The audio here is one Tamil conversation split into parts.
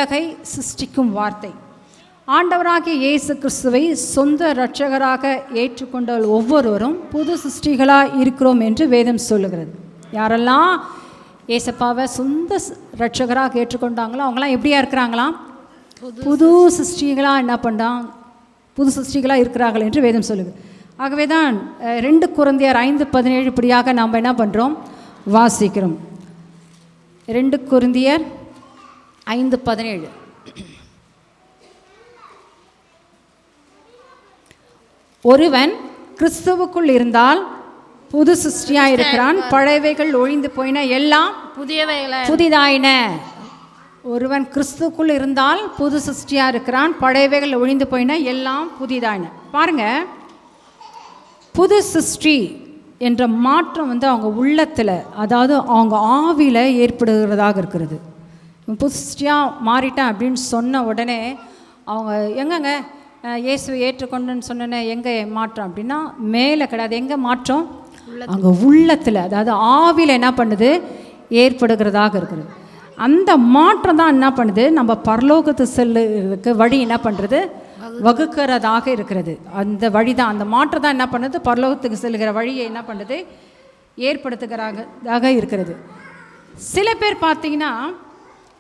உலகை சிருஷ்டிக்கும் வார்த்தை. ஆண்டவராகிய இயேசு கிறிஸ்துவை சொந்த இரட்சகராக ஏற்றுக்கொண்ட ஒவ்வொருவரும் புது சிருஷ்டிகளாக இருக்கிறோம் என்று வேதம் சொல்லுகிறது. யாரெல்லாம் ஏசப்பாவை சொந்த இரட்சகராக ஏற்றுக்கொண்டாங்களோ அவங்களாம் எப்படியா இருக்கிறாங்களாம்? புது சிருஷ்டிகளாக என்ன பண்ணுறாங்க? புது சிருஷ்டிகளாக இருக்கிறார்கள் என்று வேதம் சொல்லுது. ஆகவே தான் 2 கொரிந்தியர் 5:17 இப்படியாக நாம் என்ன பண்ணுறோம்? வாசிக்கிறோம். 2 கொரிந்தியர் 5:17. ஒருவன் கிறிஸ்துவுக்குள் இருந்தால் புது சிருஷ்டியாக இருக்கிறான், பழையவைகள் ஒழிந்து போயின, எல்லாம் புதிதாயின. ஒருவன் கிறிஸ்துவுக்குள் இருந்தால் புது சிருஷ்டியாக இருக்கிறான், பழையவைகள் ஒழிந்து போயின, எல்லாம் புதிதாயின. பாருங்க, புது சிருஷ்டி என்ற மாற்றம் அவங்க உள்ளத்தில், அதாவது அவங்க ஆவியில் ஏற்படுகிறதாக இருக்கிறது. புது சிருஷ்டியாக மாறிட்டேன் அப்படின்னு சொன்ன உடனே அவங்க எங்கங்க இயேசுவை ஏற்றுக்கொண்டுன்னு சொன்னேன்னு எங்கே மாற்றம் அப்படின்னா மேலே கிடையாது. எங்கே மாற்றம்? அங்கே உள்ளத்தில், அதாவது ஆவியில் என்ன பண்ணுது? ஏற்படுகிறதாக இருக்கிறது. அந்த மாற்றம் தான் என்ன பண்ணுது? நம்ம பரலோகத்து செல்லுக்கு வழி என்ன பண்ணுறது? வகுக்கிறதாக இருக்கிறது. அந்த வழி தான், அந்த மாற்றம் தான் என்ன பண்ணுது? பரலோகத்துக்கு செல்கிற வழியை என்ன பண்ணுது? ஏற்படுத்துகிறதாக இருக்கிறது. சில பேர் பார்த்தீங்கன்னா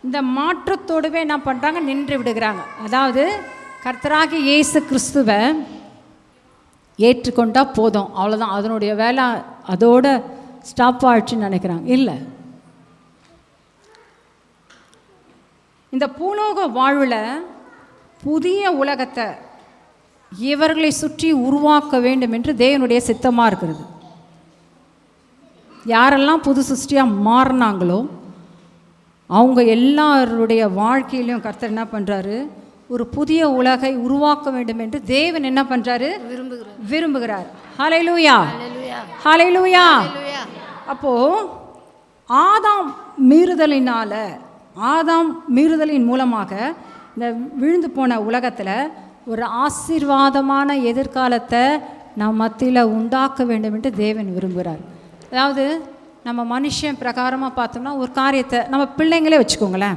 இந்த மாற்றத்தோடவே என்ன பண்ணுறாங்க? நின்று விடுகிறாங்க. அதாவது கர்த்தராகிய இயேசு கிறிஸ்துவை ஏற்றுக்கொண்டால் போதும், அவ்வளோதான், அதனுடைய வேலை அதோட ஸ்டாப் ஆகிடுச்சுன்னு நினைக்கிறாங்க. இல்லை, இந்த பூலோக வாழ்வில் புதிய உலகத்தை இவர்களை சுற்றி உருவாக்க வேண்டும் என்று தேவனுடைய சித்தமாக இருக்கிறது. யாரெல்லாம் புது சிருஷ்டியாக மாறினாங்களோ அவங்க எல்லாருடைய வாழ்க்கையிலையும் கர்த்தர் என்ன பண்ணுறாரு? ஒரு புதிய உலகை உருவாக்க வேண்டும் என்று தேவன் என்ன பண்ணுறாரு? விரும்புகிறார். ஹல்லேலூயா, ஹல்லேலூயா. அப்போது ஆதாம் மீறுதலின் மூலமாக இந்த விழுந்து போன உலகத்தில் ஒரு ஆசீர்வாதமான எதிர்காலத்தை நம் மத்தியில் உண்டாக்க வேண்டும் என்று தேவன் விரும்புகிறார். அதாவது நம்ம மனுஷன் பிரகாரமாக பார்த்தோம்னா ஒரு காரியத்தை நம்ம பிள்ளைங்களே வச்சுக்கோங்களேன்,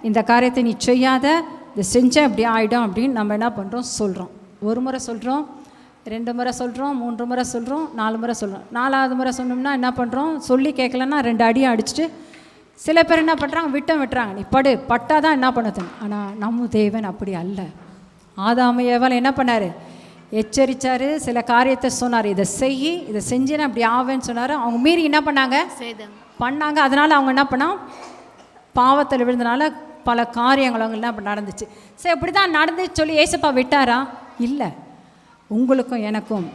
இந்த காரியத்தை நீ செய்யாத, இதை செஞ்ச அப்படி ஆகிடும் அப்படின்னு நம்ம என்ன பண்ணுறோம்? சொல்கிறோம். ஒரு முறை சொல்கிறோம், 2 முறை சொல்கிறோம், 3 முறை சொல்கிறோம், 4 முறை சொல்கிறோம். 4ஆவது முறை சொன்னோம்னா என்ன பண்ணுறோம்? சொல்லி கேட்கலன்னா 2 அடியும் அடிச்சுட்டு சில பேர் என்ன பண்ணுறாங்க? விட்டுறாங்க. நீ பட்டால் தான் என்ன பண்ணுது. ஆனால் நம்ம தேவன் அப்படி அல்ல. ஆதாம் ஏவாள் என்ன பண்ணார்? எச்சரித்தார், சில காரியத்தை சொன்னார், இதை செஞ்சுன்னு அப்படி ஆவேன்னு சொன்னார். அவங்க மீறி என்ன பண்ணாங்க. அதனால் அவங்க என்ன பண்ணால் பாவத்தில் விழுந்தனால பல காரியங்கள் அவங்க என்ன நடந்துச்சு. சரி, இப்படி தான் நடந்துச்சு சொல்லி ஏசப்பா விட்டாரா? இல்லை. உங்களுக்கும் எனக்கும்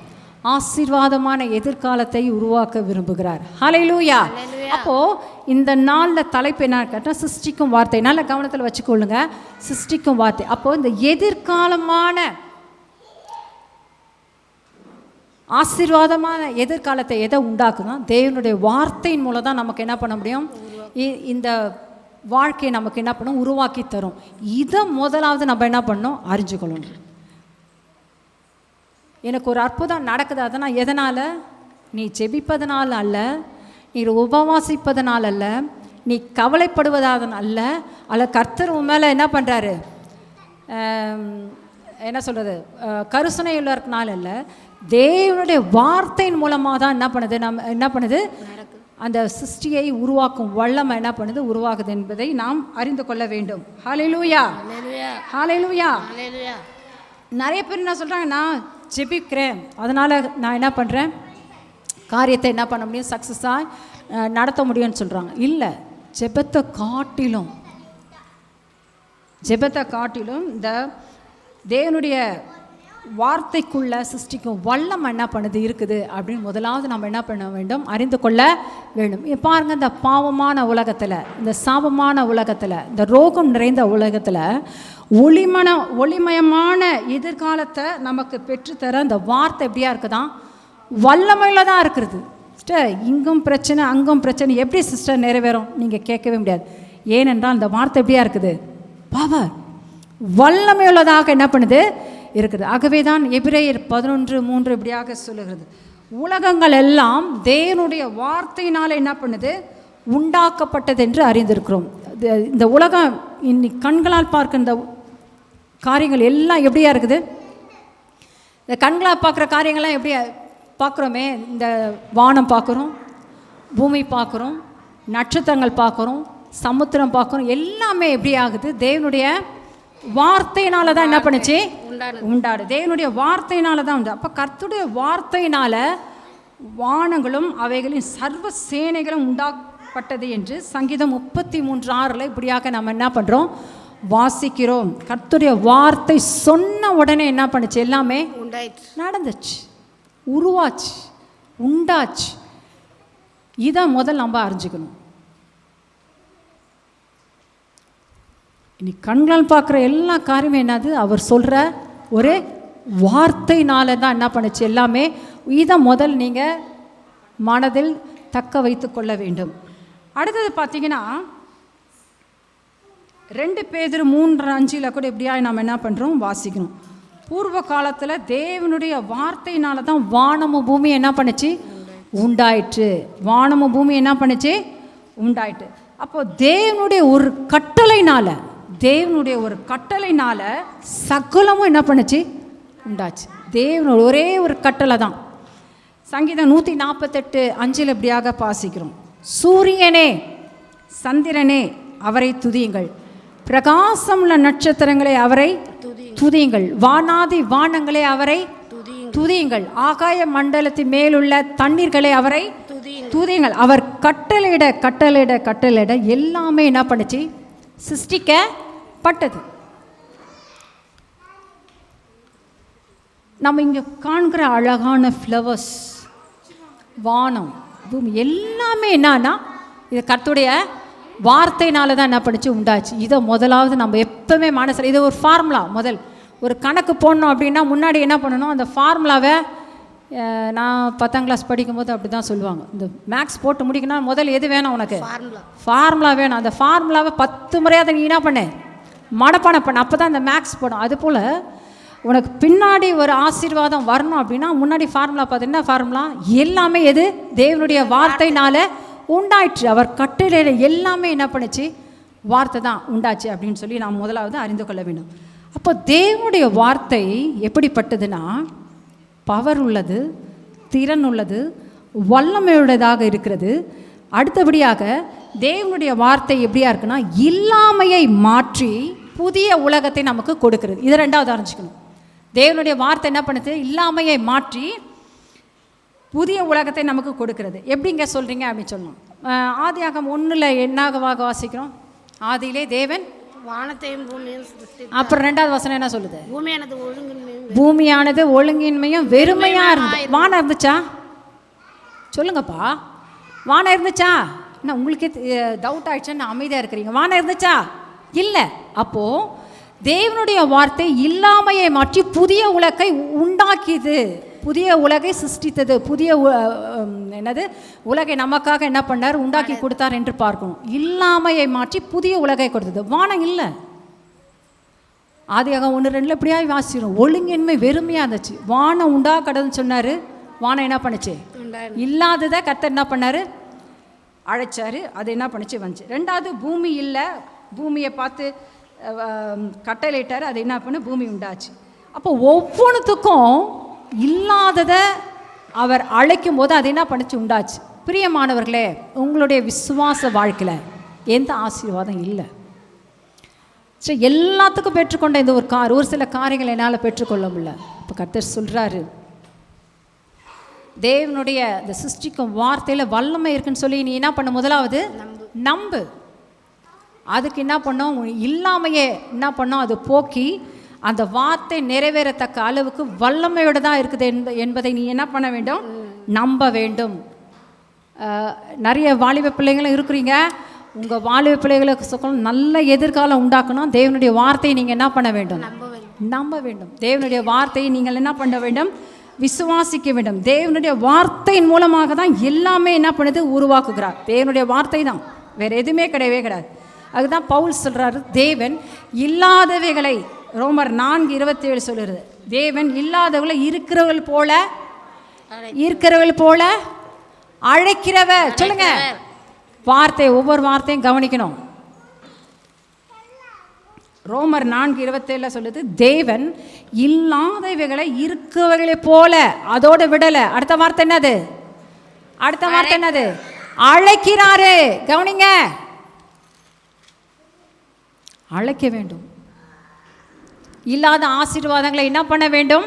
ஆசீர்வாதமான எதிர்காலத்தை உருவாக்க விரும்புகிறார். ஹல்லேலூயா. அப்போது இந்த நாளில் தலைப்பு என்ன கேட்டால் சிருஷ்டிக்கும் வார்த்தை. நல்ல கவனத்தில் வச்சுக்கொள்ளுங்க, சிருஷ்டிக்கும் வார்த்தை. அப்போது இந்த எதிர்காலமான ஆசீர்வாதமான எதிர்காலத்தை எதை உண்டாக்குனா தேவனுடைய வார்த்தையின் மூலம் தான் நமக்கு என்ன பண்ண முடியும்? இந்த வாழ்க்கையை நமக்கு என்ன பண்ணும்? உருவாக்கி தரும். இதை முதலாவது நம்ம என்ன பண்ணணும்? அறிஞ்சுக்கொள்ளணும். எனக்கு ஒரு அற்புதம் நடக்குது, அதனால் எதனால்? நீ ஜெபிப்பதனால் அல்ல, நீ உபவாசிப்பதனால் அல்ல, நீ கவலைப்படுவதாக அல்ல கர்த்தர் உன் மேலே என்ன பண்ணுறாரு? என்ன சொல்கிறது? கருசனை உள்ளனால அல்ல, தேவனுடைய வார்த்தையின் மூலமாக தான் என்ன பண்ணுது? அந்த சிருஷ்டியை உருவாக்கும் வல்லமை என்ன பண்ணுது? உருவாகுது என்பதை நாம் அறிந்து கொள்ள வேண்டும். ஹல்லேலூயா, ஹல்லேலூயா. நிறைய பேர் என்ன சொல்கிறாங்க? நான் ஜெபிக்கிறேன், அதனால் நான் என்ன பண்ணுறேன்? காரியத்தை என்ன பண்ண முடியும்? சக்ஸஸாக நடத்த முடியும்னு சொல்கிறாங்க. இல்லை, ஜெபத்தை காட்டிலும் இந்த தேவனுடைய வார்த்தைக்குள்ள சிருஷ்டிக்கும் வல்லம் என்ன பண்ணுது இருக்குது அப்படின்னு முதலாவது நம்ம என்ன பண்ண வேண்டும்? அறிந்து கொள்ள வேண்டும். பாருங்கள், இந்த பாவமான உலகத்தில், இந்த சாபமான உலகத்தில், இந்த ரோகம் நிறைந்த உலகத்தில் ஒளிமயமான எதிர்காலத்தை நமக்கு பெற்றுத்தர இந்த வார்த்தை எப்படியா இருக்குதான்? வல்லமையில் தான் இருக்கிறது. சிஸ்டர், இங்கும் பிரச்சனை அங்கும் பிரச்சனை, எப்படி சிஸ்டர் நிறைவேறும்? நீங்கள் கேட்கவே முடியாது. ஏனென்றால் இந்த வார்த்தை எப்படியா இருக்குது? பவர், வல்லமையுள்ளதாக என்ன பண்ணுது? இருக்குது. ஆகவே தான் எபிரேயர் 11:3 இப்படியாக சொல்லுகிறது, உலகங்கள் எல்லாம் தேவனுடைய வார்த்தையினால் என்ன பண்ணுது? உண்டாக்கப்பட்டது என்று அறிந்திருக்கிறோம். இந்த உலகம் இன்னைக்கு கண்களால் பார்க்க இந்த காரியங்கள் எல்லாம் எப்படியா இருக்குது? இந்த கண்களால் பார்க்குற காரியங்கள்லாம் எப்படி பார்க்குறோமே, இந்த வானம் பார்க்குறோம், பூமி பார்க்குறோம், நட்சத்திரங்கள் பார்க்குறோம், சமுத்திரம் பார்க்குறோம், எல்லாமே எப்படி ஆகுது? தேவனுடைய வார்த்தையினால தான் என்ன பண்ணுச்சு? உண்டாடு. தேவனுடைய வார்த்தையினால தான் உண்டு. அப்போ கர்த்தருடைய வார்த்தையினால வானங்களும் அவைகளின் சர்வ சேனைகளும் உண்டாக்கப்பட்டது என்று சங்கீதம் 33:6 இப்படியாக நம்ம என்ன பண்ணுறோம்? வாசிக்கிறோம். கர்த்தருடைய வார்த்தை சொன்ன உடனே என்ன பண்ணுச்சு? எல்லாமே நடந்துச்சு, உருவாச்சு, உண்டாச்சு. இதை முதல் நம்ம அறிஞ்சிக்கணும். இன்னைக்கு கண்களால் பார்க்குற எல்லா காரியமும் என்னது? அவர் சொல்கிற ஒரு வார்த்தையினால தான் என்ன பண்ணுச்சு எல்லாமே. இதை முதல் நீங்கள் மனதில் தக்க வைத்து கொள்ள வேண்டும். அடுத்தது பார்த்தீங்கன்னா 2 பேதுரு 3:5 கூட இப்படியா நம்ம என்ன பண்ணுறோம்? வாசிக்கணும். பூர்வ காலத்தில் தேவனுடைய வார்த்தையினால தான் வானமும் பூமி என்ன பண்ணுச்சு? உண்டாயிற்று. வானமும் பூமி என்ன பண்ணுச்சு? உண்டாயிட்டு. அப்போ தேவனுடைய ஒரு கட்டளைனால சகலமும் என்ன பண்ணுச்சு? உண்டாச்சு. தேவனோட ஒரே ஒரு கட்டளை தான். சங்கீதம் 148:5 இப்படியாக வாசிக்கிறோம். சூரியனே சந்திரனே அவரை துதியுங்கள், பிரகாசமுள்ள நட்சத்திரங்களே அவரை துதியுங்கள், வானாதி வானங்களே அவரை துதியுங்கள், ஆகாய மண்டலத்தின் மேலுள்ள தண்ணீர்களே அவரை துதியுங்கள். அவர் கட்டளையிட கட்டளையிட கட்டளையிட எல்லாமே என்ன பண்ணுச்சு? சிருஷ்டிக்கப்பட்டது. நம்ம இங்கே காண்கிற அழகான ஃப்ளவர்ஸ், வானம், பூமி எல்லாமே என்னன்னா இது கர்த்தருடைய வார்த்தையினால தான் என்ன பண்ணிச்சு? உண்டாச்சு. இதை முதலாவது நம்ம எப்பவுமே மனசில், இது ஒரு ஃபார்முலா. முதல் ஒரு கணக்கு போடணும் அப்படின்னா முன்னாடி என்ன பண்ணணும்? அந்த ஃபார்முலாவை நான் 10ஆம் கிளாஸ் படிக்கும்போது அப்படி தான் சொல்லுவாங்க. இந்த மேக்ஸ் போட்டு முடிக்கணும் முதல் எது வேணும்? உனக்கு ஃபார்முலா வேணும். அந்த ஃபார்முலாவை 10 முறையாக நீ என்ன பண்ணு? மனப்பாடம் பண்ண. அப்போ தான் அந்த மேக்ஸ் போடும். அதுபோல் உனக்கு பின்னாடி ஒரு ஆசீர்வாதம் வரணும் அப்படின்னா முன்னாடி ஃபார்முலா பார்த்து. என்ன ஃபார்முலா? எல்லாமே எது? தேவனுடைய வார்த்தையினால உண்டாயிற்று. அவர் கட்டளையிட எல்லாமே என்ன பண்ணுச்சு? வார்த்தை தான் உண்டாச்சு அப்படின்னு சொல்லி நாம் முதலாவது அறிந்து கொள்ள வேண்டும். அப்போ தேவனுடைய வார்த்தை எப்படிப்பட்டதுன்னா பவர் உள்ளது, திறன் உள்ளது, வல்லமையுள்ளதாக இருக்கிறது. அடுத்தபடியாக தேவனுடைய வார்த்தை எப்படியா இருக்குன்னா இல்லாமையை மாற்றி புதிய உலகத்தை நமக்கு கொடுக்கிறது. இதை 2வது அறிஞ்சிக்கணும். தேவனுடைய வார்த்தை என்ன பண்ணுது? இல்லாமையை மாற்றி புதிய உலகத்தை நமக்கு கொடுக்கிறது. எப்படிங்க சொல்கிறீங்க அப்படின்னு சொல்லணும். ஆதியாகமம் 1 என்னாக வாசிக்கிறோம்? ஆதியிலே தேவன் வானத்தையும் பூமியையும். அப்புறம் 2வது வசனம் என்ன சொல்லுது? பூமியானது ஒழுங்கின்மையும் வெறுமையா இருந்தது. வானம் இருந்துச்சா? சொல்லுங்கப்பா, வானம் இருந்துச்சா? என்ன உங்களுக்கே டவுட் ஆயிடுச்சுன்னு அமைதியாக இருக்கிறீங்க? வானம் இருந்துச்சா? இல்லை. அப்போது தேவனுடைய வார்த்தை இல்லாமையை மாற்றி புதிய உலகை உண்டாக்கியது, புதிய உலகை சிருஷ்டித்தது, புதிய என்னது உலகை நமக்காக என்ன பண்ணார்? உண்டாக்கி கொடுத்தார் என்று பார்க்கணும். இல்லாமையை மாற்றி புதிய உலகை கொடுத்தது. வானம் இல்லை. ஆதியாகமம் 1:2 இப்படியா வாசிக்கிறோம். ஒழுங்கின்மை வெறுமையாக இருந்துச்சு. வானம் உண்டா கடவுள்னு சொன்னார். வானம் என்ன பண்ணுச்சு? இல்லாததை கர்த்தர் என்ன பண்ணார்? அழைச்சார். அது என்ன பண்ணுச்சு? வந்துச்சு. 2வது பூமி இல்லை. பூமியை பார்த்து கட்டளையிட்டார். அது என்ன பண்ணு? பூமி உண்டாச்சு. அப்போ ஒவ்வொன்றுத்துக்கும் இல்லாததை அவர் அழைக்கும் போது அது என்ன பண்ணுச்சு? உண்டாச்சு. பிரியமானவர்களே, உங்களுடைய விசுவாச வாழ்க்கையில் எந்த ஆசீர்வாதம் இல்லை. சரி, எல்லாத்துக்கும் பெற்றுக்கொண்ட இந்த ஒரு சில காரியங்கள் என்னால் பெற்றுக்கொள்ள முடியல. இப்போ கர்த்தர் சொல்கிறாரு, தேவனுடைய இந்த சிருஷ்டிக்கும் வார்த்தையில் வல்லமை இருக்குன்னு சொல்லி நீ என்ன பண்ண? முதலாவது நம்பு. அதுக்கு என்ன பண்ணோம்? இல்லாமையே என்ன பண்ணோம்? அது போக்கி அந்த வார்த்தை நிறைவேறத்தக்க அளவுக்கு வல்லமையோடு தான் இருக்குது என்பதை நீ என்ன பண்ண வேண்டும்? நம்ப வேண்டும். நிறைய வாலிப பிள்ளைங்களும் இருக்கிறீங்க. உங்கள் வாலிப பிள்ளைகளுக்கு சொல்லணும், நல்ல எதிர்காலம் உண்டாக்கணும். தேவனுடைய வார்த்தையை நீங்கள் என்ன பண்ண வேண்டும்? நம்ப வேண்டும். தேவனுடைய வார்த்தையை நீங்கள் என்ன பண்ண வேண்டும்? விசுவாசிக்க வேண்டும். தேவனுடைய வார்த்தையின் மூலமாக தான் எல்லாமே என்ன பண்ணுது? உருவாக்குகிறார். தேவனுடைய வார்த்தை தான், வேறு எதுவுமே கிடையவே கிடையாது. அதுதான் பவுல் சொல்கிறாரு, தேவன் இல்லாதவைகளை, ரோமர் 4:27 சொல்லுறது, தேவன் இல்லாதவர்களை இருக்கிறவர்கள் போல அழைக்கிறவர். சொல்லுங்க, ஒவ்வொரு வார்த்தையும் கவனிக்கணும். ரோமர் 4:27 சொல்லுது, தேவன் இல்லாதவைகளை இருக்கவைகளை போல அதோடு விடலை. அடுத்த வார்த்தை என்னது? அழைக்கிறாரு. கவனிங்க, அழைக்க வேண்டும். இல்லாத ஆசீர்வாதங்களை என்ன பண்ண வேண்டும்?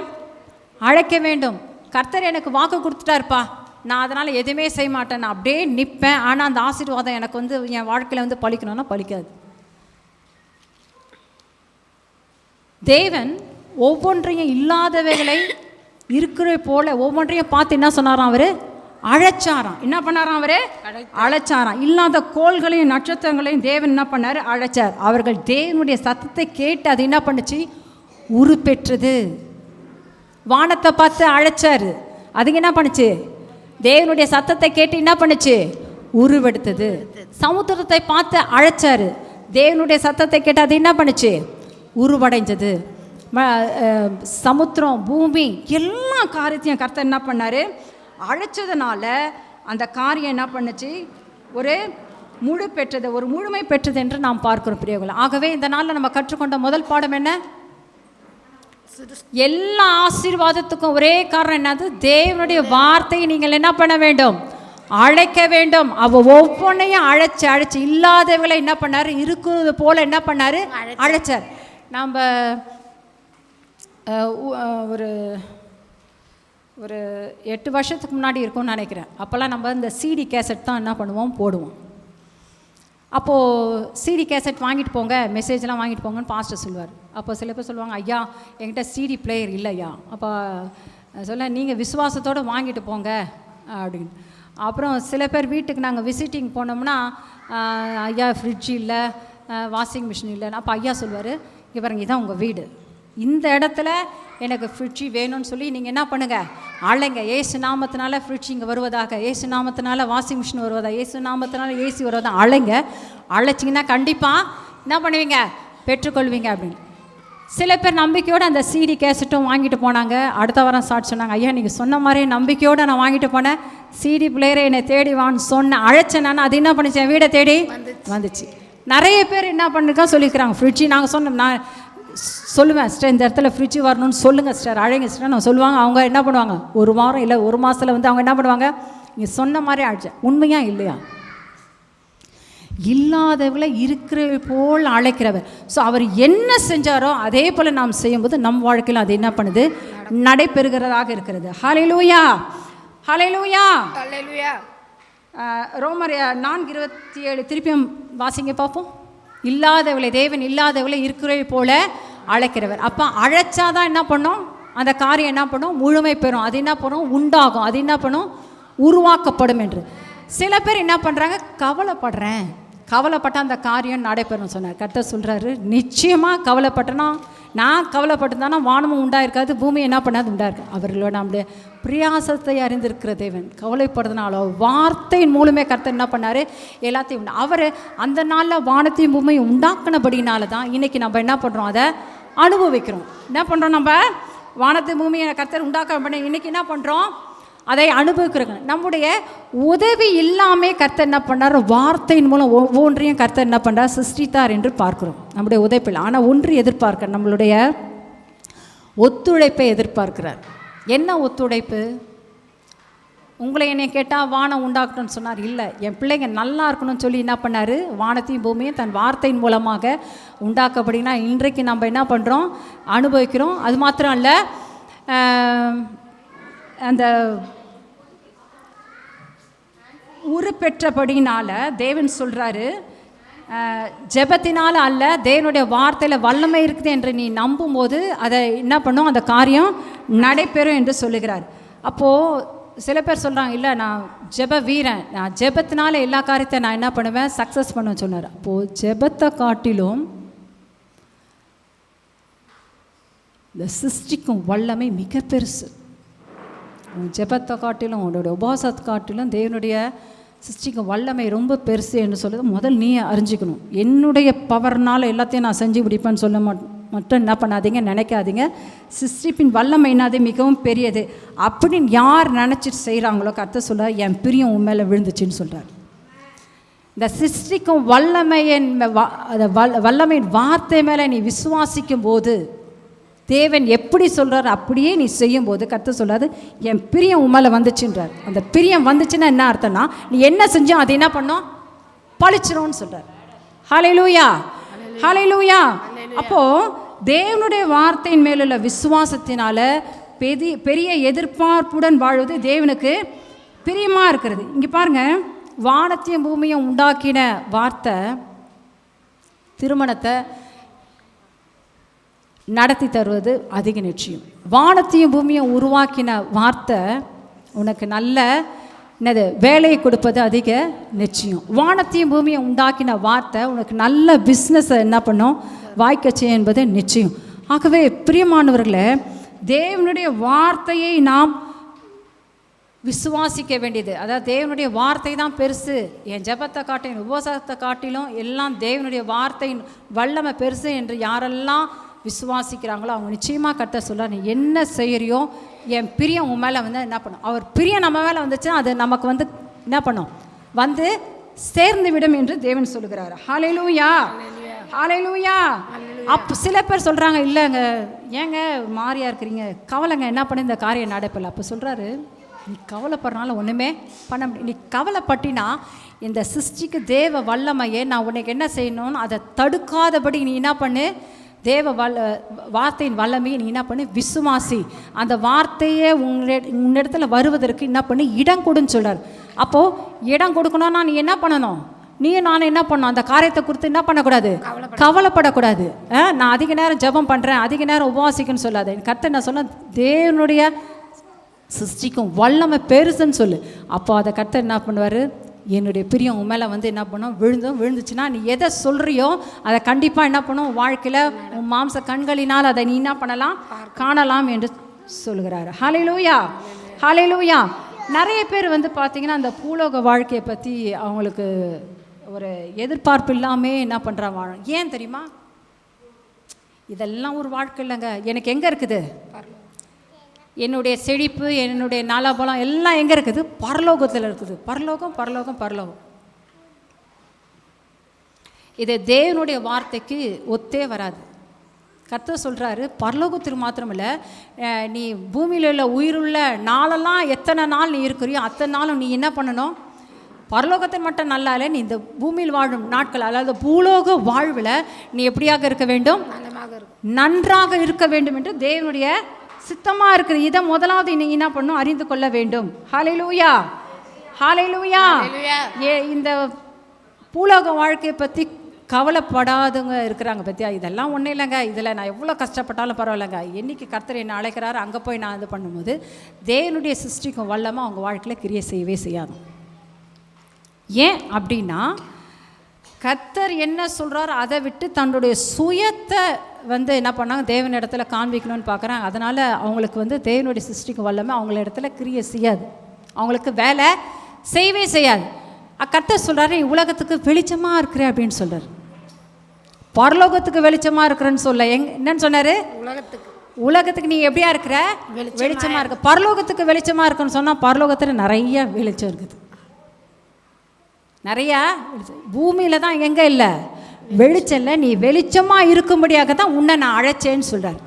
அழைக்க வேண்டும். கர்த்தர் எனக்கு வாக்கு கொடுத்துட்டாருப்பா, நான் அதனால் எதுவுமே செய்ய மாட்டேன், நான் அப்படியே நிற்பேன். ஆனால் அந்த ஆசீர்வாதம் எனக்கு என் வாழ்க்கையில் பலிக்கணும்னா பலிக்காது. தேவன் ஒவ்வொன்றையும் இல்லாதவைகளை இருக்கிற போல ஒவ்வொன்றையும் பார்த்து என்ன சொன்னாராம்? அவர் அழைச்சாராம். என்ன பண்ணாராம்? அவர் அழைச்சாராம். இல்லாத கோள்களையும் நட்சத்திரங்களையும் தேவன் என்ன பண்ணார்? அழைச்சார். அவர்கள் தேவனுடைய சத்தத்தை கேட்டு அது என்ன பண்ணுச்சு? உருப்பெற்றது. வானத்தை பார்த்து அழைச்சார், அதுங்க என்ன பண்ணுச்சு? தேவனுடைய சத்தத்தை கேட்டு என்ன பண்ணுச்சு? உருவெடுத்தது. சமுத்திரத்தை பார்த்து அழைச்சார், தேவனுடைய சத்தத்தை கேட்டு அது என்ன பண்ணுச்சு? உருவடைஞ்சது. சமுத்திரம், பூமி, எல்லா காரியத்தையும் கர்த்தர் என்ன பண்ணார்? அழைச்சதுனால அந்த காரியம் என்ன பண்ணுச்சு? ஒரு முழுமை பெற்றது என்று நாம் பார்க்கிறோம் பிரியவர்கள். ஆகவே இந்த நாளில் நம்ம கற்றுக்கொண்ட முதல் பாடம் என்ன? எல்லா ஆசீர்வாதத்துக்கும் ஒரே காரணம் என்னது? தேவனுடைய வார்த்தையை நீங்கள் என்ன பண்ண வேண்டும்? அழைக்க வேண்டும். ஒவ்வொன்றையும் அழைச்சு இல்லாதவங்களை என்ன பண்ணார்? இருக்கிறது போல என்ன பண்ணார்? அழைச்சார். நாம் ஒரு 8 வருஷத்துக்கு முன்னாடி இருக்கும்னு நினைக்கிறேன். அப்போல்லாம் நம்ம இந்த சிடி கேசட் தான் என்ன பண்ணுவோம்? போடுவோம். அப்போது சிடி கேசட் வாங்கிட்டு போங்க, மெசேஜ்லாம் வாங்கிட்டு போங்கன்னு பாஸ்டர் சொல்லுவார். அப்போ சில பேர் சொல்லுவாங்க, ஐயா என்கிட்ட சிடி பிளேயர் இல்லையா. அப்போ சொல்ல, நீங்கள் விசுவாசத்தோடு வாங்கிட்டு போங்க அப்படின்னு. அப்புறம் சில பேர் வீட்டுக்கு நாங்கள் விசிட்டிங் போனோம்னா, ஐயா ஃப்ரிட்ஜ் இல்லை, வாஷிங் மிஷின் இல்லைன்னா, அப்போ ஐயா சொல்லுவார், இவருங்க இதான் உங்கள் வீடு, இந்த இடத்துல எனக்கு ஃப்ரிட்ஜி வேணும்னு சொல்லி நீங்கள் என்ன பண்ணுங்கள்? அழைங்க. ஏசு நாமத்தினால ஃப்ரிட்ஜ் இங்கே வருவதாக, ஏசு நாமத்தினால வாஷிங் மிஷின் வருவதாக, ஏசு நாமத்தினால ஏசி வருவதாக அழைங்க. அழைச்சிங்கன்னா கண்டிப்பாக என்ன பண்ணுவீங்க? பெற்றுக்கொள்வீங்க அப்படின்னு. சில பேர் நம்பிக்கையோடு அந்த சிடி கேசட்டும் வாங்கிட்டு போனாங்க. அடுத்த வாரம் ஸ்டார்ட் சொன்னாங்க, ஐயா நீங்கள் சொன்ன மாதிரியே நம்பிக்கையோடு நான் வாங்கிட்டு போனேன், சிடி பிளேயரை என்னை தேடி வான்னு சொன்னேன், அழைச்சேன் நான், அது என்ன பண்ணிச்சு? என் வீடை தேடி வந்துச்சு. நிறைய பேர் என்ன பண்ணிருக்கா சொல்லியிருக்கிறாங்க, ஃப்ரிட்ஜி நாங்கள் சொன்னோம், நான் சொல்லுவேன், சிஸ்டர் இந்த இடத்துல ஃப்ரிட்ஜு வரணும்னு சொல்லுங்கள் சிஸ்டர், அழைங்க சிஸ்டர் நான் சொல்லுவாங்க. அவங்க என்ன பண்ணுவாங்க? ஒரு வாரம் இல்லை ஒரு மாதத்தில் அவங்க என்ன பண்ணுவாங்க? நீங்கள் சொன்ன மாதிரி அழைச்சேன். உண்மையா இல்லையா? இல்லாதவங்களை இருக்கிற போல் அழைக்கிறவர். ஸோ அவர் என்ன செஞ்சாரோ அதே போல் நாம் செய்யும்போது நம் வாழ்க்கையில் அது என்ன பண்ணுது? நடைபெறுகிறதாக இருக்கிறது. ஹல்லேலூயா, ஹல்லேலூயா, ஹல்லேலூயா. ரோமர் 4:27 திருப்பியும் வாசிங்க பார்ப்போம். இல்லாதவளை தேவன் இல்லாதவளை இருக்கிற போல அழைக்கிறவர். அப்போ அழைச்சாதான் என்ன பண்ணும்? அந்த காரியம் என்ன பண்ணும்? முழுமை பெறும். அது என்ன பண்ணும்? உண்டாகும். அது என்ன பண்ணும்? உருவாக்கப்படும் என்று. சில பேர் என்ன பண்ணுறாங்க? கவலைப்பட்ட அந்த காரியம் நடைபெறும் சொன்னார். கர்த்தர் சொல்கிறாரு, நிச்சயமாக கவலைப்பட்டனா, நான் கவலைப்பட்டிருந்தானா வானமும் உண்டாயிருக்காது, பூமி என்ன பண்ணாது உண்டாயிருக்கு. அவர்களோட நம்முடைய பிரியாசத்தை அறிந்திருக்கிற தேவன் கவலைப்படுறதுனால வார்த்தையின் மூலமே கர்த்தர் என்ன பண்ணார்? எல்லாத்தையும் அவர் அந்த நாளில் வானத்தையும் பூமியும் உண்டாக்கினபடினால தான் இன்றைக்கி நம்ம என்ன பண்ணுறோம்? அதை அனுபவிக்கிறோம். என்ன பண்ணுறோம்? நம்ம வானத்தை பூமியை கர்த்தர் உண்டாக்க இன்றைக்கி என்ன பண்ணுறோம்? அதை அனுபவிக்கிறோங்க. நம்முடைய உதவி இல்லாமல் கர்த்தர் என்ன பண்ணார்? வார்த்தையின் மூலம் ஒவ்வொன்றையும் கர்த்தர் என்ன பண்ணுறார்? சிருஷ்டித்தார் என்று பார்க்கிறோம். நம்முடைய உதவியில் ஆனால் ஒன்று எதிர்பார்க்க, நம்மளுடைய ஒத்துழைப்பை எதிர்பார்க்கிறார். என்ன ஒத்துழைப்பு? உங்களை என்னை கேட்டால் வானம் உண்டாக்கணும்னு சொன்னார். இல்லை, என் பிள்ளைங்க நல்லா இருக்கணும்னு சொல்லி என்ன பண்ணார்? வானத்தையும் பூமியும் தன் வார்த்தையின் மூலமாக உண்டாக்கப்படினா இன்றைக்கு நம்ம என்ன பண்ணுறோம்? அனுபவிக்கிறோம். அது மாத்திரம் இல்லை, அந்த உருப்பெற்றபடினால தேவன் சொல்கிறாரு, ஜெபத்தினால் அல்ல, தேவனுடைய வார்த்தையில் வல்லமை இருக்குது என்று நீ நம்பும்போது அதை என்ன பண்ணும்? அந்த காரியம் நடைபெறும் என்று சொல்லுகிறார். அப்போது சில பேர் சொல்கிறாங்க, இல்லை நான் ஜெப வீரன், நான் ஜெபத்தினால எல்லா காரியத்தை நான் என்ன பண்ணுவேன்? சக்ஸஸ் பண்ணுவேன் சொன்னார். அப்போது ஜெபத்தை காட்டிலும் இந்த சிருஷ்டிக்கும் வல்லமை மிக பெருசு. ஜெபத்தை காட்டிலும் உன்னோட உபவாசத்தை காட்டிலும் தேவனுடைய சிருஷ்டிக்கும் வல்லமை ரொம்ப பெருசு என்று சொல்லுறது முதல் நீ அறிஞ்சிக்கணும். என்னுடைய பவர்னால் எல்லாத்தையும் நான் செஞ்சு முடிப்பேன்னு சொல்ல மட்டும் என்ன பண்ணாதீங்க, நினைக்காதீங்க. சிருஷ்டிப்பின் வல்லமை என்னது? மிகவும் பெரியது. அப்படின்னு யார் நினச்சிட்டு செய்கிறாங்களோ கர்த்தர் சொல்கிறார், என் பிரியம் உன் மேலே விழுந்துச்சுன்னு சொல்கிறார். இந்த சிருஷ்டிக்கும் வல்லமையின் வார்த்தை மேலே நீ விசுவாசிக்கும் போது தேவன் எப்படி சொல்கிறார் அப்படியே நீ செய்யும்போது கர்த்தர் சொல்றாரு, என் பிரியம் உம்மால வந்துச்சுன்றார். அந்த பிரியம் வந்துச்சுன்னா என்ன அர்த்தம்னா, நீ என்ன செஞ்சோ அது என்ன பண்ணோம், பழிச்சிரும்னு சொல்கிறார். ஹல்லேலூயா, ஹல்லேலூயா. அப்போது தேவனுடைய வார்த்தையின் மேலுள்ள விசுவாசத்தினால பெரிய எதிர்பார்ப்புடன் வாழ்வது தேவனுக்கு பிரியமாக இருக்கிறது. இங்கே பாருங்கள், வானத்தையும் பூமியும் உண்டாக்கின வார்த்தை திருமணத்தை நடத்தி தருவது அதிக நிச்சயம். வானத்தையும் பூமியும் உருவாக்கின வார்த்தை உனக்கு நல்ல என்னது வேலையை கொடுப்பது அதிக நிச்சயம். வானத்தையும் பூமியும் உண்டாக்கின வார்த்தை உனக்கு நல்ல பிஸ்னஸை என்ன பண்ணும், வாய்க்கச்சே என்பது நிச்சயம். ஆகவே பிரியமானவர்களே, தேவனுடைய வார்த்தையை நாம் விசுவாசிக்க வேண்டியது. அதாவது தேவனுடைய வார்த்தை தான் பெருசு. என் ஜெபத்தை காட்டிலும் உபவாசத்தை காட்டிலும் எல்லாம் தேவனுடைய வார்த்தையின் வல்லமை பெருசு என்று யாரெல்லாம் விசுவாசிக்கிறாங்களோ அவங்க நிச்சயமாக கர்த்தர் சொல்கிறார், நீ என்ன செய்கிறியோ என் பிரியம் உன் மேலே வந்து என்ன பண்ணும், அவர் பிரியம் நம்ம மேலே வந்துச்சுன்னா அது நமக்கு வந்து என்ன பண்ணும், வந்து சேர்ந்து விடும் என்று தேவன் சொல்லுகிறார். ஹல்லேலூயா, ஹல்லேலூயா. அப்போ சில பேர் சொல்கிறாங்க, இல்லைங்க ஏங்க மாறியா இருக்கிறீங்க, கவலைங்க என்ன பண்ணி இந்த காரியம் நடப்பில்லை. அப்போ சொல்கிறாரு, நீ கவலைப்படுறனால ஒன்றுமே பண்ண முடியும். நீ கவலைப்பட்டினா இந்த சிருஷ்டிக்கு தேவ வல்லமையை நான் உனக்கு என்ன செய்யணும்னு அதை தடுக்காதபடி நீ என்ன பண்ணு, தேவ வார்த்தையின் வல்லமையை நீ என்ன பண்ணு, விசுவாசி. அந்த வார்த்தையே உன்னிடத்தில் வருவதற்கு என்ன பண்ணி இடம் கொடுன்னு சொல்கிறார். அப்போது இடம் கொடுக்கணும்னா நீ என்ன பண்ணணும், நீயும் நானும் என்ன பண்ணணும், அந்த காரியத்தை குறித்து என்ன பண்ணக்கூடாது, கவலைப்படக்கூடாது. நான் அதிக நேரம் ஜெபம் பண்ணுறேன், அதிக நேரம் உபவாசிக்குன்னு சொல்லாது. கர்த்தர் என்ன சொன்ன, தேவனுடைய சிருஷ்டிக்கும் வல்லமை பெருசுன்னு சொல்லு. அப்போ அதை கர்த்தர் என்ன பண்ணுவார், என்னுடைய பிரியம் உன் மேலே வந்து என்ன பண்ணும், விழுந்துச்சுன்னா நீ எதை சொல்கிறியோ அதை கண்டிப்பாக என்ன பண்ணும், வாழ்க்கையில் உன் மாம்ச கண்களினால் அதை நீ என்ன பண்ணலாம், காணலாம் என்று சொல்கிறார். ஹல்லேலூயா, ஹல்லேலூயா. நிறைய பேர் வந்து பார்த்திங்கன்னா அந்த பூலோக வாழ்க்கையை பற்றி அவங்களுக்கு ஒரு எதிர்பார்ப்பு இல்லாமல் என்ன பண்ணுறாங்க, வாழும். ஏன் தெரியுமா, இதெல்லாம் ஒரு வாழ்க்கை இல்லைங்க. எனக்கு எங்கே இருக்குது என்னுடைய செழிப்பு, என்னுடைய நலபலம் எல்லாம் எங்கே இருக்குது, பரலோகத்தில் இருக்குது. பரலோகம், பரலோகம், பரலோகம். இது தேவனுடைய வார்த்தைக்கு ஒத்தே வராது. கர்த்தர் சொல்கிறாரு, பரலோகத்துக்கு மாத்திரமில்லை, நீ பூமியில் உள்ள உயிருள்ள நாளெல்லாம் எத்தனை நாள் நீ இருக்கிறியோ அத்தனை நாளும் நீ என்ன பண்ணணும், பரலோகத்தில் மட்டும் நல்லா இல்லை, நீ இந்த பூமியில் வாழும் நாட்கள், அதாவது பூலோக வாழ்வில் நீ எப்படியாக இருக்க வேண்டும், நன்றாக இருக்க வேண்டும் என்று தேவனுடைய சித்தமாக இருக்குது. இதை முதலாவது நீங்கள் என்ன பண்ணணும், அறிந்து கொள்ள வேண்டும். ஹல்லேலூயா, ஹல்லேலூயா. இந்த பூலோக வாழ்க்கையை பற்றி கவலைப்படாதவங்க இருக்கிறாங்க பற்றியா, இதெல்லாம் ஒன்றும் இல்லைங்க, இதில் நான் எவ்வளோ கஷ்டப்பட்டாலும் பரவாயில்லைங்க, என்றைக்கு கர்த்தர் என்னை அழைக்கிறாரு அங்கே போய் நான் இது பண்ணும்போது தேவனுடைய சிருஷ்டிக்கும் வல்லமை அவங்க வாழ்க்கையில் கிரியை செய்யவே செய்யாது. ஏன் அப்படின்னா, கர்த்தர் என்ன சொல்கிறார் அதை விட்டு தன்னுடைய சுயத்தை வந்து என்ன பண்ணாங்க, தேவன் இடத்துல காண்பிக்கணும்னு பார்க்குறாங்க. அதனால் அவங்களுக்கு வந்து தேவனுடைய சிருஷ்டிக்கு வல்லமை அவங்கள இடத்துல கிரியை செய்யாது, அவங்களுக்கு வேலை செய்யவே செய்யாது. கர்த்தர் சொல்கிறாரு, நீ உலகத்துக்கு வெளிச்சமாக இருக்கிற அப்படின்னு சொல்கிறார். பரலோகத்துக்கு வெளிச்சமாக இருக்கிறேன்னு சொல்ல, என்னன்னு சொன்னார், உலகத்துக்கு நீ எப்படியா இருக்கிற, வெளிச்சமாக இருக்க. பரலோகத்துக்கு வெளிச்சமாக இருக்குன்னு சொன்னால் பரலோகத்தில் நிறைய வெளிச்சம் இருக்குது, நிறையா பூமியில் தான் எங்கே இல்லை வெளிச்சம் இல்லை, நீ வெளிச்சமாக இருக்கும்படியாக தான் உன்னை நான் அழைச்சேன்னு சொல்கிறார்.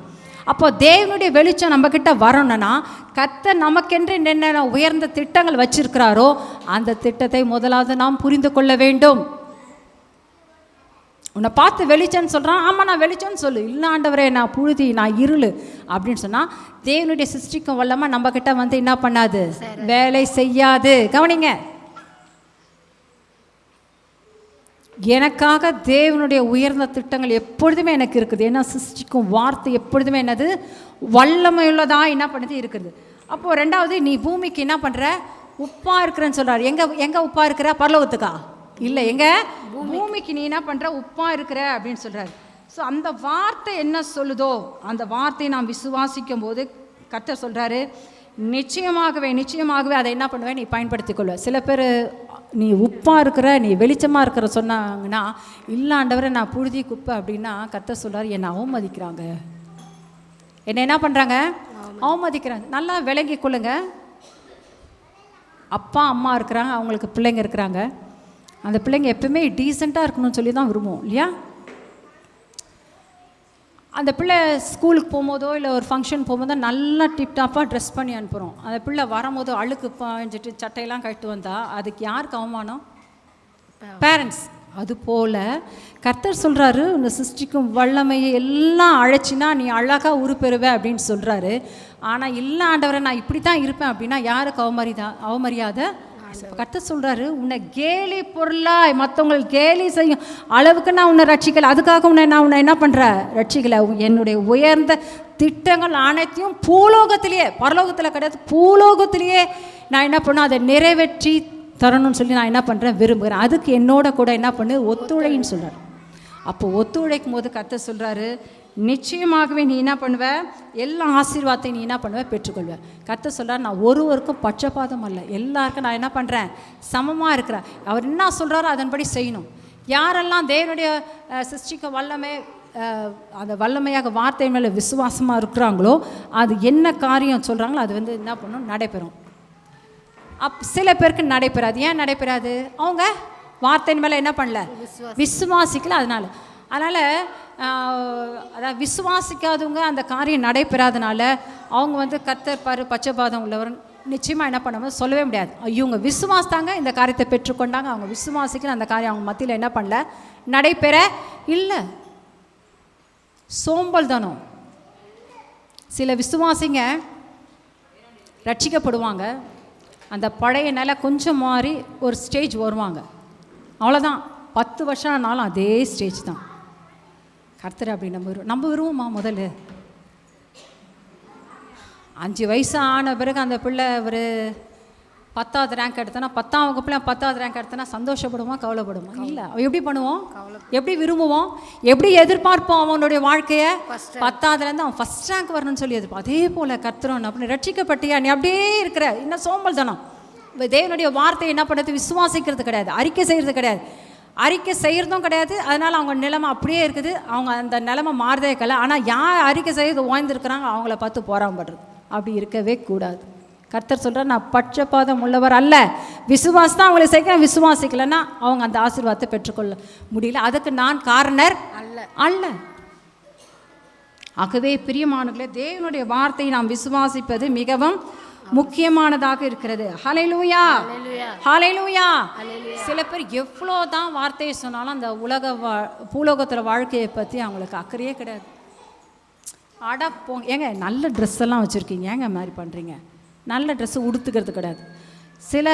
அப்போ தேவனுடைய வெளிச்சம் நம்மக்கிட்ட வரணும்னா கர்த்தர் நமக்கென்று என்னென்ன உயர்ந்த திட்டங்கள் வச்சிருக்கிறாரோ அந்த திட்டத்தை முதலாவது நாம் புரிந்து கொள்ள வேண்டும். உன்னை பார்த்து வெளிச்சம்னு சொல்கிறான், ஆமாம் நான் வெளிச்சம்னு சொல்லு. இல்லை ஆண்டவரே நான் புழுதி, நான் இருள் அப்படின்னு சொன்னால் தேவனுடைய சிருஷ்டிக்கும் வல்லமாக நம்மக்கிட்ட வந்து என்ன பண்ணாது, வேலை செய்யாது. கவனிங்க, எனக்காக தேவனுடைய உயர்ந்த திட்டங்கள் எப்பொழுதுமே எனக்கு இருக்குது. ஏன்னா சிருஷ்டிக்கும் வார்த்தை எப்பொழுதுமே என்னது, வல்லமையுள்ளதாக என்ன பண்ணுது இருக்குது. அப்போது ரெண்டாவது, நீ பூமிக்கு என்ன பண்ணுற, உப்பாக இருக்கிறேன்னு சொல்கிறார். எங்கே உப்பாக இருக்கிற, பரலோகத்துக்கா இல்லை, எங்கே பூமிக்கு நீ என்ன பண்ணுற, உப்பாக இருக்கிற அப்படின்னு சொல்கிறார். ஸோ அந்த வார்த்தை என்ன சொல்லுதோ அந்த வார்த்தையை நாம் விசுவாசிக்கும் போது கர்த்தர் சொல்கிறாரு, நிச்சயமாகவே அதை என்ன பண்ணுவேன், நீ பயன்படுத்திக் கொள்வ. சில பேர் நீ உப்பாக இருக்கிற, நீ வெளிச்சமாக இருக்கிற சொன்னாங்கன்னா, இல்லை ஆண்டவரை நான் புழுதி குப்பை அப்படின்னா கர்த்தர் சொல்கிறார், என்னை அவமதிக்கிறாங்க, என்னை என்ன பண்ணுறாங்க, அவமதிக்கிறாங்க. நல்லா விளங்கி கொள்ளுங்க. அப்பா அம்மா இருக்கிறாங்க, அவங்களுக்கு பிள்ளைங்க இருக்கிறாங்க. அந்த பிள்ளைங்க எப்பவுமே டீசெண்டாக இருக்கணும்னு சொல்லி தான் விரும்புவோம் இல்லையா? அந்த பிள்ளை ஸ்கூலுக்கு போகும்போதோ இல்லை ஒரு ஃபங்க்ஷன் போகும்போதோ நல்லா டிப்டாப்பாக ட்ரெஸ் பண்ணி அனுப்புகிறோம். அந்த பிள்ளை வரும்போதோ அழுக்கு பாஞ்சிட்டு சட்டையெல்லாம் கட்டு வந்தால் அதுக்கு யாருக்கு அவமானம்? பேரண்ட்ஸ். அதுபோல் கர்த்தர் சொல்கிறாரு, இந்த சிருஷ்டிக்கும் வல்லமையை எல்லாம் அழைச்சினா நீ அழகாக உருப்பெறுவ அப்படின்னு சொல்கிறாரு. ஆனால் இல்லை ஆண்டவரை நான் இப்படி தான் இருப்பேன் அப்படின்னா யாருக்கு அவமரியாதை? கர்த்தர் சொல்கிறாரு, உன்னை கேலி பொருளாய் மற்றவங்கள் கேலி செய்யும் அளவுக்கு நான் உன்னை ரட்சிக்கலை. அதுக்காக நான் என்ன பண்ணுறேன்? ரட்சிக்கலை. என்னுடைய உயர்ந்த திட்டங்கள் அனைத்தையும் பூலோகத்திலேயே, பரலோகத்தில் கிடையாது, பூலோகத்திலேயே நான் என்ன பண்ணேன்? அதை நிறைவேற்றி தரணும்னு சொல்லி நான் என்ன பண்ணுறேன்? விரும்புகிறேன். அதுக்கு என்னோட கூட என்ன பண்ணு? ஒத்துழைன்னு சொல்கிறார். அப்போது ஒத்துழைக்கும் போது கர்த்தர் சொல்கிறாரு, நிச்சயமாகவே நீ என்ன பண்ணுவ? எல்லா ஆசீர்வாதத்தையும் நீ என்ன பண்ணுவ? பெற்றுக்கொள்வ. கர்த்தர் சொல்கிறார், நான் ஒருவருக்கும் பட்சபாதம் அல்ல, எல்லாருக்கும் நான் என்ன பண்ணுறேன்? சமமாக இருக்கிறேன். அவர் என்ன சொல்கிறாரோ அதன்படி செய்யணும். யாரெல்லாம் தேவனுடைய சிருஷ்டிக்க வல்லமை, அந்த வல்லமையாக வார்த்தை மேலே விசுவாசமாக இருக்கிறாங்களோ அது என்ன காரியம் சொல்கிறாங்களோ அது என்ன பண்ணணும்? நடைபெறும். சில பேருக்கு நடைபெறாது. ஏன் நடைபெறாது? அவங்க வார்த்தையின் மேலே என்ன பண்ணல? விசுவாசிக்கல. அதனால் அதாவது விசுவாசிக்காதவங்க அந்த காரியம் நடைபெறாதனால அவங்க கர்த்தர் பாரு பச்சைபாதம் உள்ளவர் நிச்சயமாக என்ன பண்ண சொல்லவே முடியாது. இவங்க விசுவாசித்தாங்க, இந்த காரியத்தை பெற்றுக்கொண்டாங்க, அவங்க விசுவாசிக்கிற அந்த காரியம் அவங்க மத்தியில் என்ன பண்ணல? நடைபெற இல்லை. சோம்பல் தானம். சில விசுவாசிங்க ரட்சிக்கப்படுவாங்க, அந்த பழைய நிலை கொஞ்சம் மாறி ஒரு ஸ்டேஜ் வருவாங்க, அவ்வளோதான். 10 வருஷம் ஆனாலும் அதே ஸ்டேஜ் தான். கர்த்தர் அப்படி நம்ம விரும்புமா? முதல்ல 5 வயசு ஆன பிறகு அந்த பிள்ளை ஒரு 10வது ரேங்க் எடுத்தனா, 10ஆம் வகுப்புல 10வது ரேங்க் எடுத்தனா சந்தோஷப்படுமா? கவலைப்படுமா? இல்லை. எப்படி பண்ணுவோம்? எப்படி விரும்புவோம்? எப்படி எதிர்பார்ப்போம்? அவனுடைய வாழ்க்கையை 10ஆவதுலேருந்து அவன் ஃபஸ்ட் ரேங்க் வரணும்னு சொல்லி எதிர்ப்போம். அதே போல் கர்த்தரும் அப்படி ரட்சிக்கப்பட்டியா நீ அப்படியே இருக்கிற இன்னும் சோம்பல் தானம். தேவனுடைய வார்த்தையை என்ன பண்ணுறது? விசுவாசிக்கிறது கிடையாது, அறிக்கை செய்கிறது கிடையாது, அறிக்கை செய்கிறதும் கிடையாது. அதனால் அவங்க நிலைமை அப்படியே இருக்குது. அவங்க அந்த நிலைமை மாறுதே கலை. ஆனால் யார் அறிக்கை செய்கிறது ஓய்ந்துருக்கிறாங்க அவங்கள பார்த்து போராமப்படுறது. அப்படி இருக்கவே கூடாது. கர்த்தர் சொல்கிறார், நான் பட்சபாதம் உள்ளவர் அல்ல. விசுவாசம் தான் அவங்களை செய்ய, விசுவாசிக்கலைன்னா அவங்க அந்த ஆசீர்வாதத்தை பெற்றுக்கொள்ள முடியல. அதுக்கு நான் காரணர் அல்ல. ஆகவே பிரியமானவர்களே, தேவனுடைய வார்த்தையை நாம் விசுவாசிப்பது மிகவும் முக்கியமானதாக இருக்கிறது. ஹல்லேலூயா, ஹல்லேலூயா. சில பேர் எவ்வளோ தான் வார்த்தையை சொன்னாலும் அந்த பூலோகத்தில் வாழ்க்கையை பற்றி அவங்களுக்கு அக்கறையே கிடையாது. ஏங்க நல்ல ட்ரெஸ் எல்லாம் வச்சுருக்கீங்க, ஏங்க மாதிரி பண்ணுறீங்க? நல்ல ட்ரெஸ்ஸு உடுத்துக்கிறது கிடையாது. சில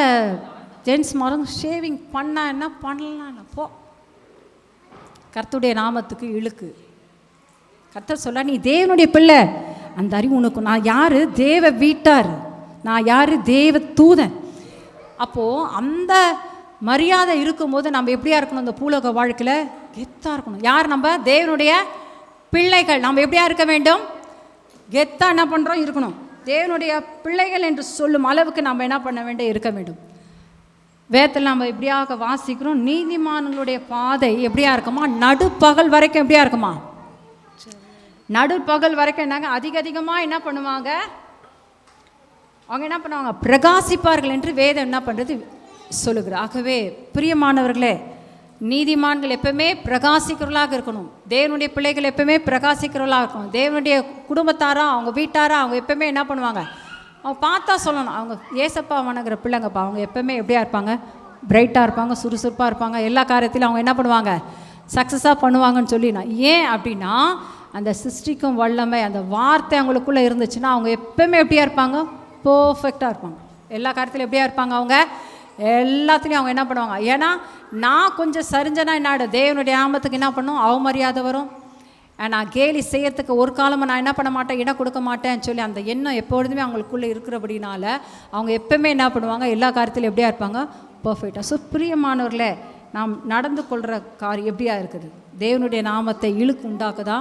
ஜென்ஸ் மாரும் ஷேவிங் பண்ணா என்ன பண்ணலாம் போ, கர்த்தருடைய நாமத்துக்கு இழுக்கு. கர்த்தர் சொல்ல, நீ தேவனுடைய பிள்ளை, அந்த அறிவு உனக்கு. நான் யார்? தேவ வீட்டார். நான் யார்? தேவ தூதன். அப்போது அந்த மரியாதை இருக்கும்போது நம்ம எப்படியா இருக்கணும்? அந்த பூலோக வாழ்க்கையில் கெத்தாக இருக்கணும். யார்? நம்ம தேவனுடைய பிள்ளைகள். நம்ம எப்படியா இருக்க வேண்டும்? கெத்தாக என்ன பண்ணுறோம்? இருக்கணும். தேவனுடைய பிள்ளைகள் என்று சொல்லும் அளவுக்கு நம்ம என்ன பண்ண வேண்டும்? இருக்க வேண்டும். வேதத்தில் நம்ம எப்படியாக வாசிக்கிறோம், நீதிமான்களுடைய பாதை எப்படியா இருக்குமா? நடுப்பகல் வரைக்கும் எப்படியா இருக்குமா? நடுப்பகல் வரைக்கும் என்னங்க அதிகமாக என்ன பண்ணுவாங்க? அவங்க என்ன பண்ணுவாங்க? பிரகாசிப்பார்கள் என்று வேதம் என்ன பண்ணுறது சொல்லுகிறார். ஆகவே பிரியமானவர்களே, நீதிமான்கள் எப்பவுமே பிரகாசிக்கிறவர்களாக இருக்கணும். தேவனுடைய பிள்ளைகள் எப்பவுமே பிரகாசிக்கிறவர்களாக இருக்கணும். தேவனுடைய குடும்பத்தாரா, அவங்க வீட்டாரா, அவங்க எப்பவுமே என்ன பண்ணுவாங்க? அவங்க பார்த்தா சொல்லணும், அவங்க ஏசப்பா வணங்குற பிள்ளைங்கப்பா, அவங்க எப்பவுமே எப்படியா இருப்பாங்க? பிரைட்டாக இருப்பாங்க, சுறுசுறுப்பாக இருப்பாங்க, எல்லா காரியத்திலும் அவங்க என்ன பண்ணுவாங்க? சக்ஸஸாக பண்ணுவாங்கன்னு சொல்லி. ஏன் அப்படின்னா அந்த சிருஷ்டிக்கும் வல்லமை, அந்த வார்த்தை அவங்களுக்குள்ளே இருந்துச்சுன்னா அவங்க எப்பவுமே எப்படியா இருப்பாங்க? பர்ஃபெக்டாக இருப்பாங்க. எல்லா காரியத்திலும் எப்படியா இருப்பாங்க? அவங்க எல்லாத்துலேயும் அவங்க என்ன பண்ணுவாங்க? ஏன்னா நான் கொஞ்சம் சரிஞ்சனா என்னோட தேவனுடைய நாமத்துக்கு என்ன பண்ணும்? அவமரியாதை வரும். நான் கேலி செய்யறதுக்கு ஒரு காலமாக நான் என்ன பண்ண மாட்டேன், இடம் கொடுக்க மாட்டேன்னு சொல்லி அந்த எண்ணம் எப்பொழுதுமே அவங்களுக்குள்ளே இருக்கிறபடினால அவங்க எப்பவுமே என்ன பண்ணுவாங்க? எல்லா காரியத்திலும் எப்படியா இருப்பாங்க? பர்ஃபெக்டாக. ஸோ பிரியமானவர்களே, நாம் நடந்து கொள்கிற காரியம் எப்படியா இருக்குது? தேவனுடைய நாமத்தை இழுக்கு உண்டாக்குதா?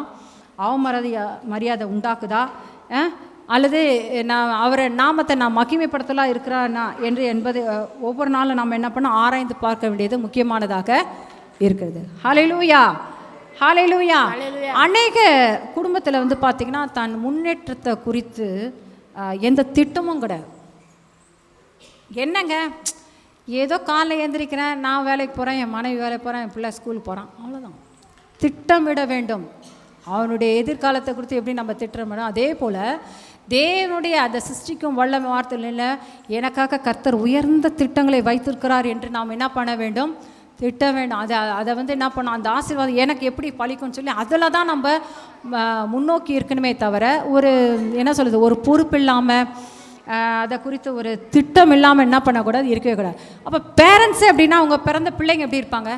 மரியாதை உண்டாக்குதா? அல்லது நான் அவரை நாமத்தை நான் மகிமைப்படுத்தலாம் இருக்கிறானா என்பது ஒவ்வொரு நாளும் நம்ம என்ன பண்ண ஆராய்ந்து பார்க்க வேண்டியது முக்கியமானதாக இருக்கிறது. ஹல்லேலூயா, ஹல்லேலூயா. அநேக குடும்பத்தில் பார்த்திங்கன்னா தன் முன்னேற்றத்தை குறித்து எந்த திட்டமும் கிடையாது. என்னங்க ஏதோ காலைல எழுந்திரிக்கிறேன், நான் வேலைக்கு போகிறேன், என் மனைவி வேலைக்கு போகிறேன், என் பிள்ளை ஸ்கூலுக்கு போகிறான், அவ்வளோதான். திட்டமிட வேண்டும். அவனுடைய எதிர்காலத்தை குறித்து எப்படி நம்ம திட்டமிடும், அதே போல் தேவனுடைய அந்த சிருஷ்டிக்கும் வல்லமை வார்த்தையில் எனக்காக கர்த்தர் உயர்ந்த திட்டங்களை வைத்திருக்கிறார் என்று நாம் என்ன பண்ண வேண்டும், திட்ட வேண்டும். அதை என்ன பண்ணோம், அந்த ஆசீர்வாதம் எனக்கு எப்படி பழிக்கும்னு சொல்லி அதில் தான் நம்ம முன்னோக்கி இருக்கணுமே தவிர ஒரு என்ன சொல்கிறது, ஒரு பொறுப்பு இல்லாமல் அதை குறித்து ஒரு திட்டம் இல்லாமல் என்ன பண்ணக்கூடாது, இருக்கவே கூடாது. அப்போ பேரண்ட்ஸே அப்படின்னா அவங்க பிறந்த பிள்ளைங்க எப்படி இருப்பாங்க,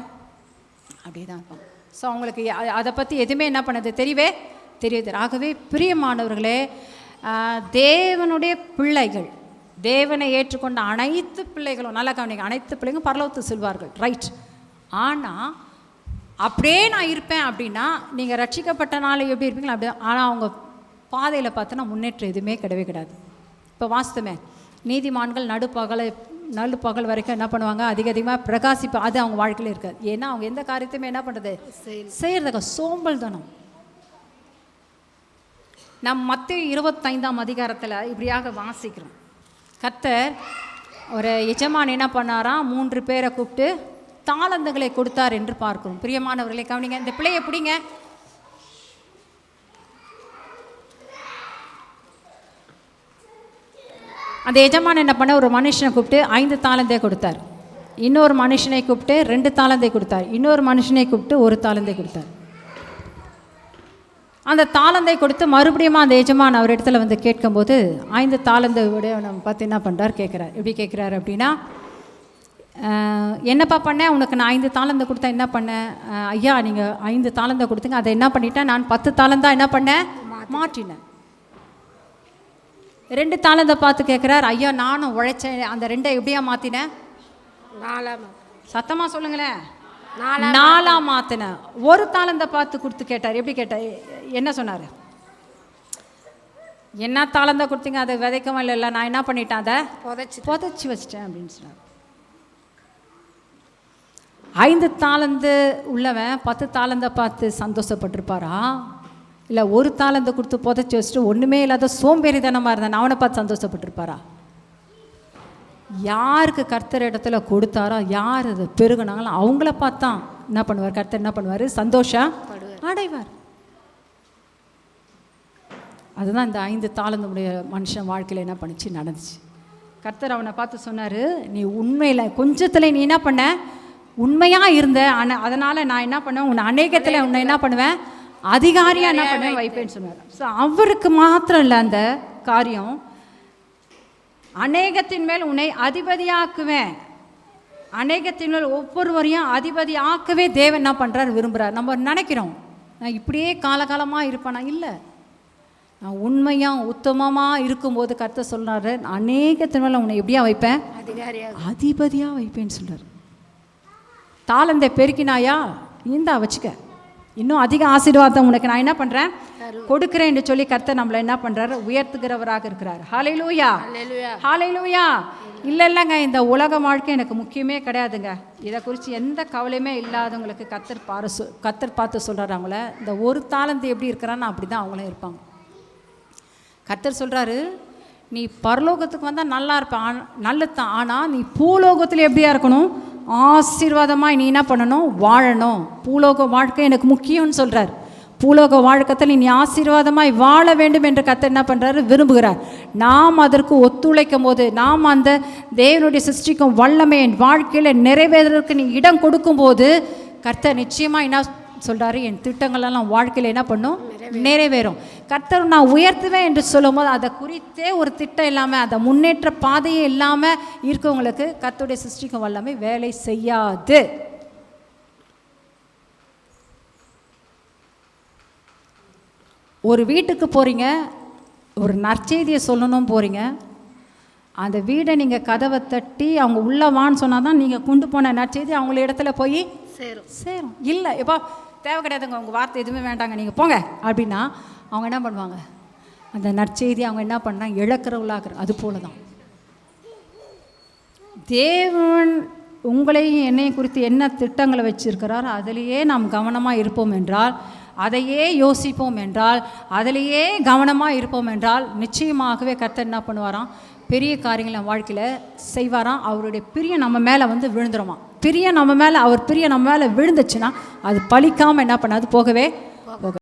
அப்படி தான் இருப்பாங்க. ஸோ அவங்களுக்கு அதை பற்றி எதுவுமே என்ன பண்ணது தெரியுது. ஆகவே பிரியமானவர்களே, தேவனுடைய பிள்ளைகள், தேவனை ஏற்றுக்கொண்ட அனைத்து பிள்ளைகளும், நல்லா கவனிங்க, அனைத்து பிள்ளைங்களும் பரலோகத்துக்கு செல்வார்கள், ரைட். ஆனால் அப்படியே நான் இருப்பேன் அப்படின்னா நீங்கள் ரட்சிக்கப்பட்ட நாள் எப்படி இருப்பீங்களா அப்படி. ஆனால் அவங்க பாதையில் பார்த்தோன்னா முன்னேற்றம் எதுவுமே கிடையாது. இப்போ வாஸ்தமே நீதிமான்கள் நடுப்பகல் வரைக்கும் என்ன பண்ணுவாங்க, அதிகமாக பிரகாசிப்பு, அது அவங்க வாழ்க்கையில் இருக்காது. ஏன்னா அவங்க எந்த காரியத்தையுமே என்ன பண்ணுறது, செய்கிறதுக்கு சோம்பல் தானம். நம் மத்தேயு 25ஆம் அதிகாரத்தில் இப்படியாக வாசிக்கிறோம். கர்த்தர் ஒரு எஜமான் என்ன பண்ணாராம், 3 பேரை கூப்பிட்டு தாளந்துகளை கொடுத்தார் என்று பார்க்கிறோம். பிரியமானவர்களை கவனிங்க, இந்த பிள்ளையை பிடிங்க. அந்த எஜமான் என்ன பண்ண, ஒரு மனுஷனை கூப்பிட்டு 5 தாளந்தை கொடுத்தார், இன்னொரு மனுஷனை கூப்பிட்டு 2 தாளந்தை கொடுத்தார், இன்னொரு மனுஷனை கூப்பிட்டு 1 தாளந்தை கொடுத்தார். அந்த தாளந்தை கொடுத்து மறுபடியும் அந்த எஜமான் அவர் இடத்துல வந்து கேட்கும்போது 5 தாளந்தை உடைய நம்ம பார்த்து என்ன பண்ணுறார், கேட்குறார். எப்படி கேட்குறாரு அப்படின்னா, என்னப்பா பண்ணேன், உனக்கு நான் 5 தாளந்தை கொடுத்தேன், என்ன பண்ணேன், ஐயா நீங்கள் 5 தாளந்தை கொடுத்தீங்க, அதை என்ன பண்ணிட்டேன், நான் 10 தாளந்தா என்ன பண்ணேன், மாற்றினேன். 2 தாளந்தை பார்த்து கேட்குறார், ஐயா நானும் உழைச்சேன், அந்த 2 எப்படியா மாற்றினேன், சத்தமாக சொல்லுங்களேன், 4 மாற்றினேன். 1 தாளந்தை பார்த்து கொடுத்து கேட்டார். எப்படி கேட்டார், என்ன சொன்னார், என்ன தாளந்தை கொடுத்தீங்க, அதை விதைக்கவும் இல்லை, நான் என்ன பண்ணிட்டேன், அதை புதைச்சி வச்சிட்டேன் அப்படின்னு சொன்னார். 5 தாளந்து உள்ளவன் 10 தாளந்தை பார்த்து சந்தோஷப்பட்டிருப்பாரா, இல்லை 1 தாளந்தை கொடுத்து புதைச்சி வச்சுட்டு ஒன்றுமே இல்லாத சோம்பேறித்தனமாக இருந்தான் அவனை பார்த்து சந்தோஷப்பட்டிருப்பாரா? யாருக்கு கர்த்தர் இடத்துல கொடுத்தாரோ, யார் அதை பெருகினாங்களோ அவங்கள பார்த்தா என்ன பண்ணுவார், கர்த்தர் என்ன பண்ணுவார், சந்தோஷம் அடைவார். அதுதான் இந்த 5 தாளந்துடைய மனுஷன் வாழ்க்கையில் என்ன பண்ணிச்சு, நடந்துச்சு. கர்த்தர் அவனை பார்த்து சொன்னார், நீ உண்மையில் கொஞ்சத்தில் நீ என்ன பண்ண, உண்மையாக இருந்த, அதனால் நான் என்ன பண்ணுவேன், உன்னை அநேகத்தில் உன்னை என்ன பண்ணுவேன், அதிகாரியாக என்ன பண்ணுவேன், வைப்பேன்னு சொன்னார். ஸோ அவருக்கு மாத்திரம் இல்லை அந்த காரியம், அநேகத்தின் மேல் உன்னை அதிபதியாக்குவேன், அநேகத்தின் மேல் ஒவ்வொருவரையும் அதிபதி ஆக்கவே தேவன் என்ன பண்ணுறாரு, விரும்புகிறார். நம்ம நினைக்கிறோம் நான் இப்படியே காலகாலமாக இருப்பேனா, இல்லை, நான் உண்மையாக உத்தமமாக இருக்கும்போது கர்த்தர் சொல்கிறாரு, அநேகத்தின் மேலே உன்னை எப்படியா வைப்பேன், அதிபதியாக வைப்பேன்னு சொல்கிறார். தாளந்தை பெருக்கினாயா, இந்தா வச்சுக்க, இன்னும் அதிக ஆசீர்வாதம் உனக்கு நான் என்ன பண்ணுறேன், கொடுக்குறேன்னு சொல்லி கர்த்தர் நம்மளை என்ன பண்ணுறாரு, உயர்த்துகிறவராக இருக்கிறார். ஹல்லேலூயா, ஹல்லேலூயா. இல்லைங்க, இந்த உலக வாழ்க்கை எனக்கு முக்கியமே கிடையாதுங்க, இதை குறித்து எந்த கவலையுமே இல்லாதவங்களுக்கு கர்த்தர் பார்த்து சொல்கிறாரு, அவங்கள இந்த 1 தாளந்து எப்படி இருக்கிறான்னு அப்படி தான் அவங்களும் இருப்பாங்க. கர்த்தர் சொல்கிறாரு, நீ பரலோகத்துக்கு வந்தால் நல்லா இருப்பேன், நல்லதுதான், ஆனால் நீ பூலோகத்தில் எப்படியா இருக்கணும், ஆசீர்வாதமாக நீ என்ன பண்ணணும், வாழணும். பூலோக வாழ்க்கை எனக்கு முக்கியம்னு சொல்கிறார். பூலோக வாழ்க்கத்தில் நீ ஆசீர்வாதமாய் வாழ வேண்டும் என்று கர்த்தர் என்ன பண்ணுறாரு, விரும்புகிறார். நாம் அதற்கு ஒத்துழைக்கும் போது, நாம் அந்த தேவனுடைய சிருஷ்டிக்கும் வல்லமை என் வாழ்க்கையில் நிறைவேறதற்கு நீ இடம் கொடுக்கும்போது கர்த்தர் நிச்சயமாக என்ன சொல்கிறாரு, என் திட்டங்களெல்லாம் வாழ்க்கையில் என்ன பண்ணும், நிறைவேறும். கர்த்தர் நான் உயர்த்துவேன் என்று சொல்லும் போது அதை குறித்தே ஒரு திட்டம் இல்லாமல், அந்த முன்னேற்ற பாதையே இல்லாமல் இருக்கவங்களுக்கு கர்த்தருடைய சிருஷ்டிக்கும் வல்லமை வேலை செய்யாது. ஒரு வீட்டுக்கு போகிறீங்க, ஒரு நற்செய்தியை சொல்லணும் போகிறீங்க, அந்த வீடை நீங்கள் கதவை தட்டி அவங்க உள்ளே வான்னு சொன்னால் தான் நீங்கள் கொண்டு போன நற்செய்தி அவங்கள இடத்துல போய் சேரும். இல்லை எப்போ தேவை கிடையாதுங்க, உங்கள் வார்த்தை எதுவுமே வேண்டாங்க, நீங்கள் போங்க அப்படின்னா அவங்க என்ன பண்ணுவாங்க, அந்த நற்செய்தி அவங்க என்ன பண்ணாங்க, இழக்கிறவங்களாகிற. அது போல தான் தேவன் உங்களையும் என்னையும் குறித்து என்ன திட்டங்களை வச்சிருக்கிறாரோ அதிலேயே நாம் கவனமாக இருப்போம் என்றால், அதையே யோசிப்போம் என்றால், அதிலேயே கவனமாக இருப்போம் என்றால், நிச்சயமாகவே கர்த்தர் என்ன பண்ணுவாராம், பெரிய காரியங்களை வாழ்க்கையில் செய்வாராம். அவருடைய பிரியம் நம்ம மேலே வந்து விழுந்துருமா. பிரியம் நம்ம மேலே, அவர் பிரியம் நம்ம மேலே விழுந்துச்சுன்னா அது பலிக்காமல் என்ன பண்ணாது, போகவே போக